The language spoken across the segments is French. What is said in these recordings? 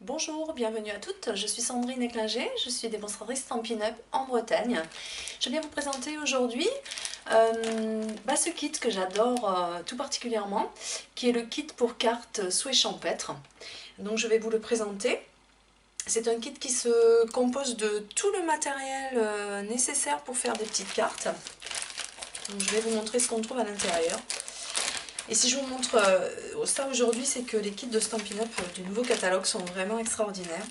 Bonjour, bienvenue à toutes, je suis Sandrine Eclinger, je suis démonstratrice Stampin' Up en Bretagne. Je viens vous présenter aujourd'hui ce kit que j'adore tout particulièrement, qui est le kit pour cartes souhait champêtre. Donc je vais vous le présenter. C'est un kit qui se compose de tout le matériel nécessaire pour faire des petites cartes. Donc je vais vous montrer ce qu'on trouve à l'intérieur. Et si je vous montre ça aujourd'hui, c'est que les kits de Stampin' Up du nouveau catalogue sont vraiment extraordinaires.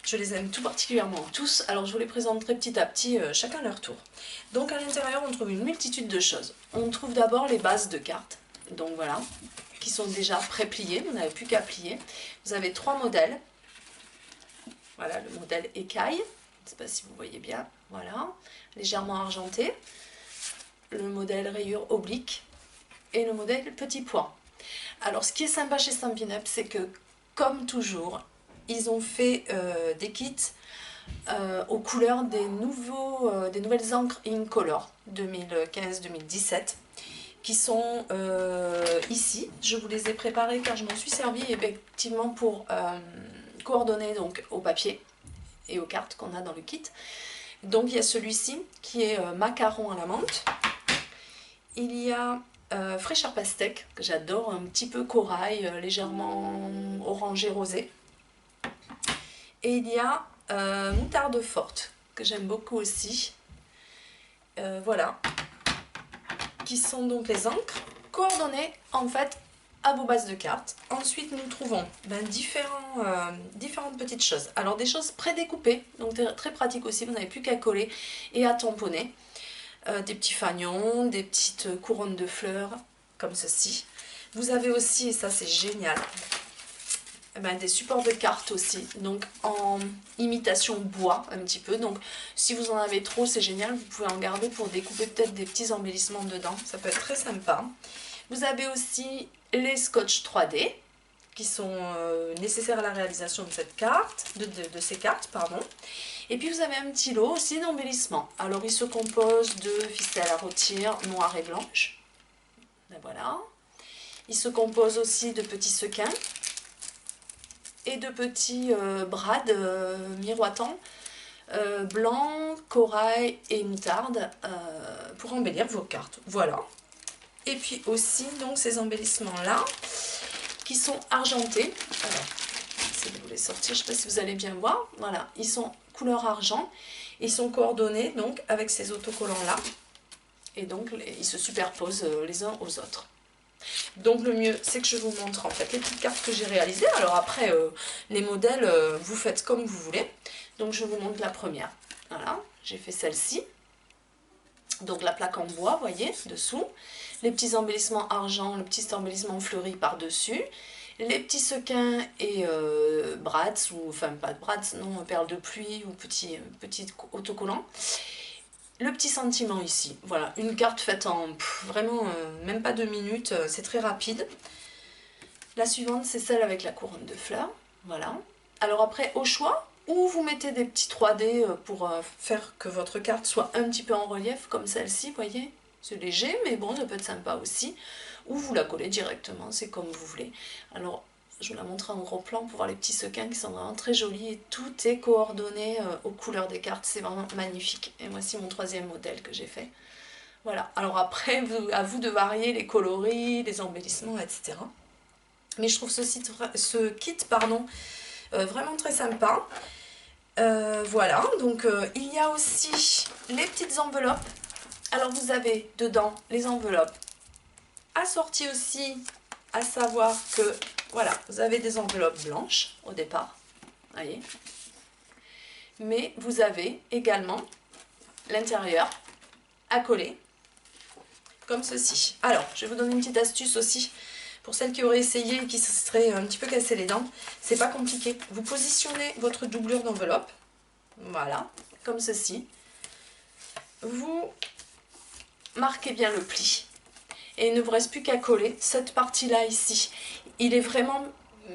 Je les aime tout particulièrement tous, alors je vous les présenterai petit à petit, chacun à leur tour. Donc à l'intérieur, on trouve une multitude de choses. On trouve d'abord les bases de cartes, donc voilà, qui sont déjà pré-pliées, vous n'avez plus qu'à plier. Vous avez 3 modèles. Voilà, le modèle écaille, je ne sais pas si vous voyez bien, voilà, légèrement argenté. Le modèle rayure oblique. Et le modèle petit pois. Alors ce qui est sympa chez Stampin' Up, c'est que comme toujours, ils ont fait des kits aux couleurs des nouvelles encres Incolor 2015-2017 qui sont ici. Je vous les ai préparés car je m'en suis servi effectivement pour coordonner donc au papier et aux cartes qu'on a dans le kit. Donc il y a celui-ci qui est macaron à la menthe. Il y a fraîcheur pastèque, que j'adore, un petit peu corail, légèrement orangé rosé. Et il y a moutarde forte, que j'aime beaucoup aussi. Voilà, qui sont donc les encres, coordonnées en fait à vos bases de cartes. Ensuite nous trouvons différentes petites choses. Alors des choses prédécoupées, donc très pratique aussi, vous n'avez plus qu'à coller et à tamponner. Des petits fagnons, des petites couronnes de fleurs, comme ceci. Vous avez aussi, et ça c'est génial, des supports de cartes aussi, donc en imitation bois un petit peu. Donc si vous en avez trop, c'est génial, vous pouvez en garder pour découper peut-être des petits embellissements dedans, ça peut être très sympa. Vous avez aussi les scotch 3D, qui sont nécessaires à la réalisation de cette carte, de ces cartes, pardon. Et puis vous avez un petit lot aussi d'embellissement. Alors il se compose de ficelles à rôtir noires et blanches. Ben voilà. Il se compose aussi de petits sequins et de petits brades miroitants blancs, corail et moutarde pour embellir vos cartes. Voilà. Et puis aussi donc ces embellissements là qui sont argentés. Alors, je vais vous les sortir, je ne sais pas si vous allez bien voir. Voilà, ils sont couleur argent. Ils sont coordonnés donc avec ces autocollants là. Et donc ils se superposent les uns aux autres. Donc le mieux c'est que je vous montre en fait les petites cartes que j'ai réalisées. Alors après les modèles vous faites comme vous voulez. Donc je vous montre la première. Voilà, j'ai fait celle-ci. Donc la plaque en bois, vous voyez, dessous. Les petits embellissements argent, le petit embellissement fleuri par-dessus. Les petits sequins et brads, ou enfin pas de brads, non, perles de pluie ou petits autocollants. Le petit sentiment ici, voilà, une carte faite en vraiment même pas 2 minutes, c'est très rapide. La suivante, c'est celle avec la couronne de fleurs, voilà. Alors après, au choix, ou vous mettez des petits 3D pour faire que votre carte soit un petit peu en relief, comme celle-ci, vous voyez. C'est léger, mais bon, ça peut être sympa aussi. Ou vous la collez directement, c'est comme vous voulez. Alors, je vous la montre en gros plan pour voir les petits sequins qui sont vraiment très jolis. Et tout est coordonné aux couleurs des cartes, c'est vraiment magnifique. Et voici mon 3e modèle que j'ai fait. Voilà, alors après, à vous de varier les coloris, les embellissements, etc. Mais je trouve ce kit, vraiment très sympa. Voilà, donc il y a aussi les petites enveloppes. Alors vous avez dedans les enveloppes assorties aussi, à savoir que voilà, vous avez des enveloppes blanches au départ, voyez. Mais vous avez également l'intérieur à coller, comme ceci. Alors, je vais vous donner une petite astuce aussi, pour celles qui auraient essayé et qui se seraient un petit peu cassé les dents. C'est pas compliqué. Vous positionnez votre doublure d'enveloppe, voilà, comme ceci. Vous marquez bien le pli. Et il ne vous reste plus qu'à coller cette partie-là ici. Il est vraiment,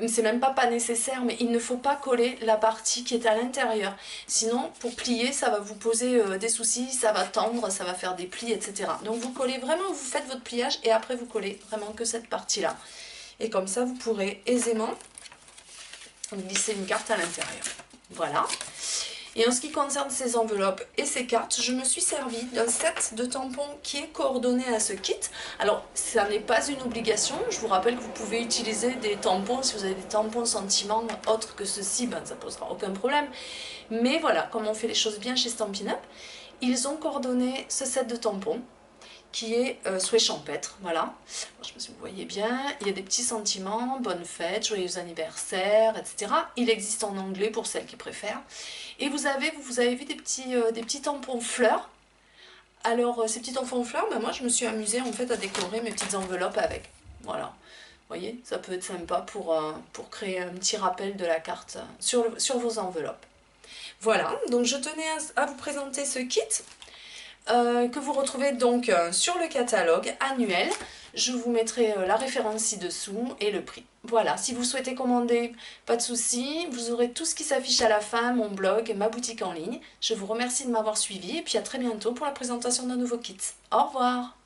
c'est même pas nécessaire, mais il ne faut pas coller la partie qui est à l'intérieur. Sinon, pour plier, ça va vous poser des soucis, ça va tendre, ça va faire des plis, etc. Donc vous collez vraiment, vous faites votre pliage et après vous collez vraiment que cette partie-là. Et comme ça, vous pourrez aisément glisser une carte à l'intérieur. Voilà. Et en ce qui concerne ces enveloppes et ces cartes, je me suis servi d'un set de tampons qui est coordonné à ce kit. Alors, ça n'est pas une obligation. Je vous rappelle que vous pouvez utiliser des tampons. Si vous avez des tampons sentiments autres que ceux-ci, ben, ça ne posera aucun problème. Mais voilà, comme on fait les choses bien chez Stampin' Up, ils ont coordonné ce set de tampons qui est souhait champêtre, voilà. Je sais pas si vous voyez bien, il y a des petits sentiments, bonne fête, joyeux anniversaire, etc. Il existe en anglais pour celles qui préfèrent. Et vous avez vu des petits tampons fleurs. Alors ces petits tampons fleurs, ben moi je me suis amusée en fait à décorer mes petites enveloppes avec. Voilà, vous voyez, ça peut être sympa pour créer un petit rappel de la carte sur vos enveloppes. Voilà, donc je tenais à vous présenter ce kit. Que vous retrouvez donc sur le catalogue annuel. Je vous mettrai la référence ci-dessous et le prix. Voilà, si vous souhaitez commander, pas de souci, vous aurez tout ce qui s'affiche à la fin, mon blog, ma boutique en ligne. Je vous remercie de m'avoir suivi et puis à très bientôt pour la présentation d'un nouveau kit. Au revoir!